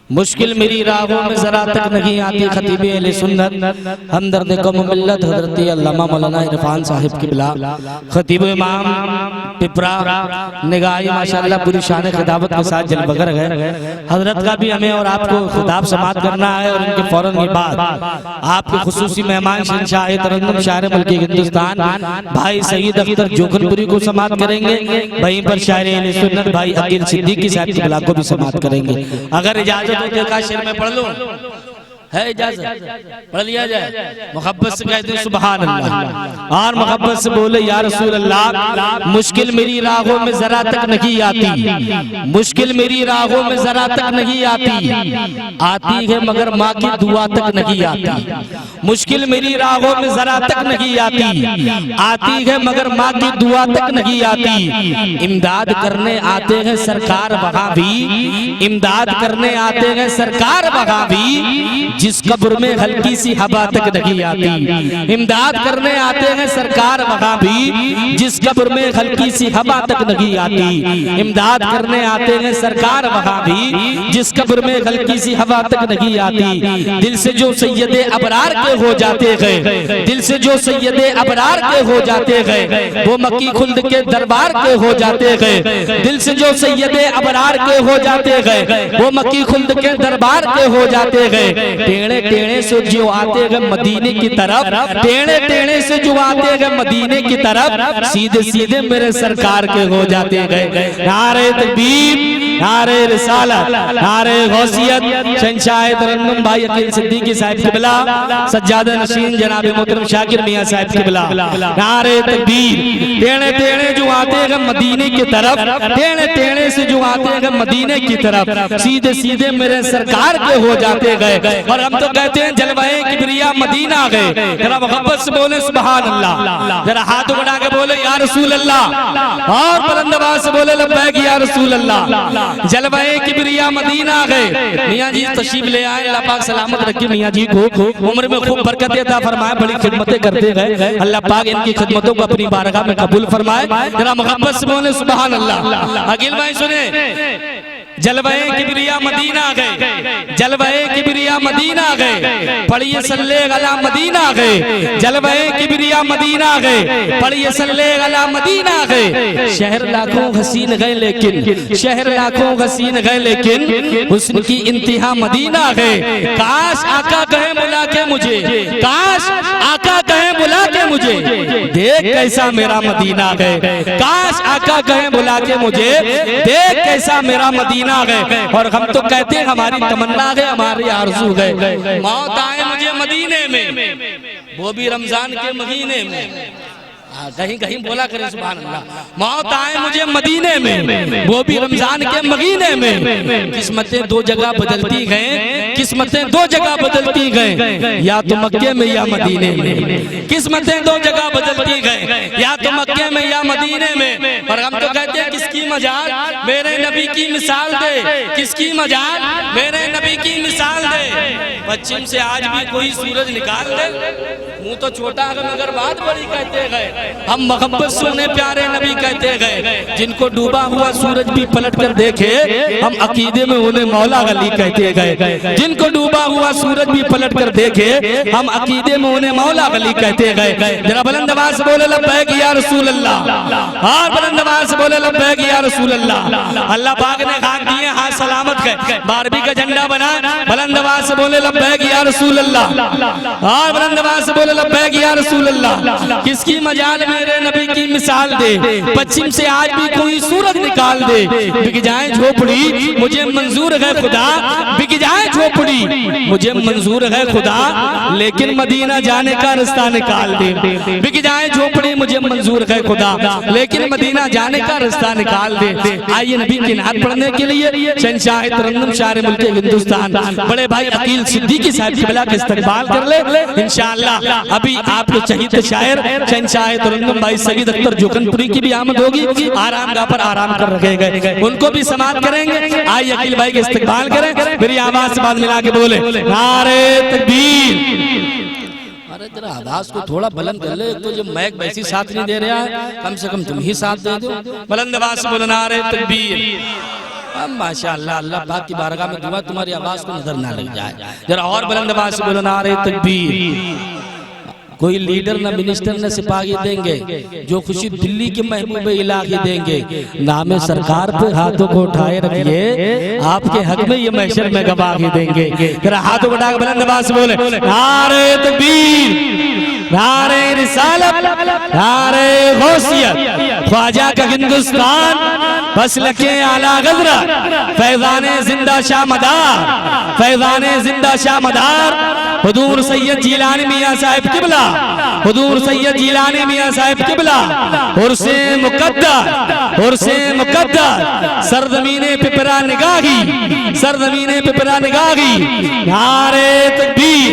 मुश्किल मेरी राहों में जरा तक नहीं आती खतीब अहले सुन्नत हमदर्द कौम मिल्लत हजरत अल्लामा मौलाना इरफान साहिब किबला खतीब इमाम पिपरा निगाही माशाअल्लाह पूरी शान खिताबत के साथ जलवगर है। हजरत का भी हमें और आपको खिताब समाप्त करना है और इनके फौरन के बाद आपके खुसूसी मेहमान शहंशाह तरन्नुम शायर मुल्क हिंदुस्तान भाई सईद अख्तर जोखनपुरी को समाप्त करेंगे। वहीं पर शायर अहले सुन्नत भाई अकील सिद्दीकी साहब किबला को भी समाप्त करेंगे। अगर इजाजत का शेर में पढ़ लूं है इजाजत पढ़ लिया जाए। मोहब्बत से कहते हैं सुभान अल्लाह और मोहब्बत से बोले या रसूल अल्लाह। मुश्किल मेरी राहों में जरा तक नहीं आती, मुश्किल मेरी राहों में जरा तक नहीं आती है मगर माँ की दुआ तक नहीं आती। मुश्किल मेरी राहों में जरा तक नहीं आती है मगर माँ की दुआ तक नहीं आती। इमदाद करने आते हैं सरकार वहाँ भी, इमदाद करने आते हैं सरकार वहाँ भी जिस कब्र में हल्की सी हवा तक नहीं आती। इमदाद करने आते हैं सरकार वहाँ भी जिस कब्र में हल्की सी हवा तक नहीं आती। इमदाद करने आते हैं सरकार वहाँ भी जिस कब्र में हल्की सी हवा तक नहीं आती। दिल से जो सैयदे अबरार के हो जाते हैं, दिल से जो सैयदे अबरार के हो जाते हैं वो मक्की खुल्द के दरबार के हो जाते हैं। दिल से जो सैयदे अबरार के हो जाते हैं वो मक्की खुल्द के दरबार के हो जाते हैं। टेढ़े टेढ़े से जो आते हैं मदीने की तरफ, टेढ़े टेढ़े से जो आते हैं मदीने की तरफ सीधे सीधे मेरे सरकार के हो जाते गए। नारे तकबीर, नारे रिसालत, नारे गौसियत, शहंशाह तरन्नुम भाई अकील सिद्दीकी साहब किबला, सज्जादा नशीन जनाब मोहतरम शाकिर मियां साहब किबला। नारे तकबीर। टेढ़े टेढ़े जो आते हैं मदीने की तरफ, टेढ़े टेढ़े से जो आते हैं मदीने की तरफ सीधे सीधे मेरे सरकार के हो जाते गए। और हम तो कहते हैं जलवाए किबरिया मदीना गए। जरा मोहब्बत से बोले सुभान अल्लाह, जरा हाथ बढ़ा के बोले या रसूल अल्लाह और बुलंद आवाज से बोले लब्बैक या रसूल अल्लाह। जलवाए किबरिया मदीना गए। मियां जी तशरीफ ले आए, अल्लाह पाक सलामत रखे मियां जी को, उम्र में खूब बरकत अता फरमाए, बड़ी खिदमतें करते गए। अल्लाह पाक इनकी खिदमतों को अपनी बारगाह में कबूल फरमाए। जरा मोहब्बत से बोले सुभान अल्लाह। अकील भाई सुने, जलवाए किबरिया मदीना गए, जलवाए किबरिया मदीना गए, पढ़िए सल्ले अला मदीना गए। जलवाए किबरिया मदीना गए, पढ़िए सल्ले अला मदीना गए। शहर लाखों हसीन गए लेकिन, शहर लाखों हसीन गए लेकिन हुस्न की इंतहा मदीना गए। काश आका कहे बुला के मुझे, काश आका कहे बुला के मुझे, देख कैसा मेरा मदीना गए। काश आका कहे बुला के मुझे, देख कैसा मेरा मदीना गए। और हम तो कहते हैं हमारी तमन्ना गए, हमारी आरज़ू गए। मौत आए मुझे मदीने में, वो भी रमजान के महीने में। कहीं कहीं बोला करें सुभान अल्लाह। मौत आए मुझे मदीने में, वो भी रमजान के महीने में। किस्मतें दो जगह बदलती गए, किस्मतें दो जगह बदलती गए, या तो मक्के में या मदीने में। किस्मतें दो जगह बदलती गए, या तो मक्के में या मदीने में। और हम तो कहते हैं किसकी मजाल मेरे नबी की मिसाल दे, किसकी मजाल मेरे नबी की मिसाल दे। पश्चिम से आज भी कोई सूरज निकाल दे, मुंह तो छोटा है मगर बात बड़ी कहते गए। हम मोहब्बत से उन्हें प्यारे नबी कहते गए। जिनको डूबा हुआ सूरज भी पलट कर देखे, हम अकीदे में उन्हें मौला अली कहते गए। जिनको डूबा हुआ सूरज भी पलट कर देखे, हम अकीदे में उन्हें मौला अली कहते गए। जरा बुलंद आवाज से बोले लब्बैक या रसूल अल्लाह, और बुलंद आवाज से बोले लब्बैक या रसूल अल्लाह। अल्लाह पाक ने हाथ दिए, हाथ सलामत है, बारबी का झंडा बना। बुलंद आवाज से बोले लब्बैक या रसूल अल्लाह, और बुलंद आवाज से बोले लब्बैक या रसूल अल्लाह। किसकी मजाल मेरे नबी की मिसाल दे, पश्चिम से आज भी कोई सूरज निकाल दे। बिक जाए झोपड़ी मुझे मंजूर है खुदा, बिक जाए झोपड़ी मुझे मंजूर है खुदा, लेकिन मदीना जाने का रास्ता निकाल दे। बिक जाए झोपड़ी मुझे मंजूर है खुदा, लेकिन मदीना जाने का रास्ता निकाल दे। आइए नबी की नात पढ़ने के लिए शहंशाह तरन्नुम शायर मुल्क हिंदुस्तान बड़े भाई अकील सिद्दीकी साहब किबला का इस्तकबाल कर ले इंशाअल्लाह। अभी आपके शहीद शायर शहंशाह तरन्नुम भाई सईद अख्तर जोखनपुरी की भी आमद होगी। आरामगाह पर आराम कर रखे गए, उनको भी समाप्त करेंगे। आइए अकील भाई के इस्तकबाल करें। मेरी आवाज से बात मिला के बोले नारे तकबीर। अरे जरा आवाज को थोड़ा बुलंद कर ले, तो जो मैक वैसी साथ नहीं दे रहा है, कम से कम तुम ही साथ दे दो। बुलंद आवाज से बोले नारे तकबीर। माशाअल्लाह, अल्लाह पाक की बारगाह में दुआ तुम्हारी आवाज को नजर ना लग जाए। जरा और बुलंद आवाज से बोलो नारे तकबीर। कोई लीडर न मिनिस्टर न सिपाही देंगे, जो खुशी दिल्ली के महबूब इलाही देंगे। नाम सरकार पे हाथों को उठाए रखिए, आपके हक में ये महशर में गवाही देंगे। जरा हाथों को उठा के बुलंद आवाज से बोले नारे तकबीर, नारे रिसालत, नारे गौसियत। ख्वाजा का हिंदुस्तान फसल के आला गजरा, फैजाने जिंदा शामदार, फैजाने जिंदा शामदार। हुजूर सैयद जिलानी मियां साहिब किबला, हुजूर सैयद जिलानी मियां साहिब किबला। उर्से मुकद्दर, उर्से मुकद्दर, सरजमीने पिपरा निगाही, सरजमीने पिपरा निगाही। नारे तकबीर,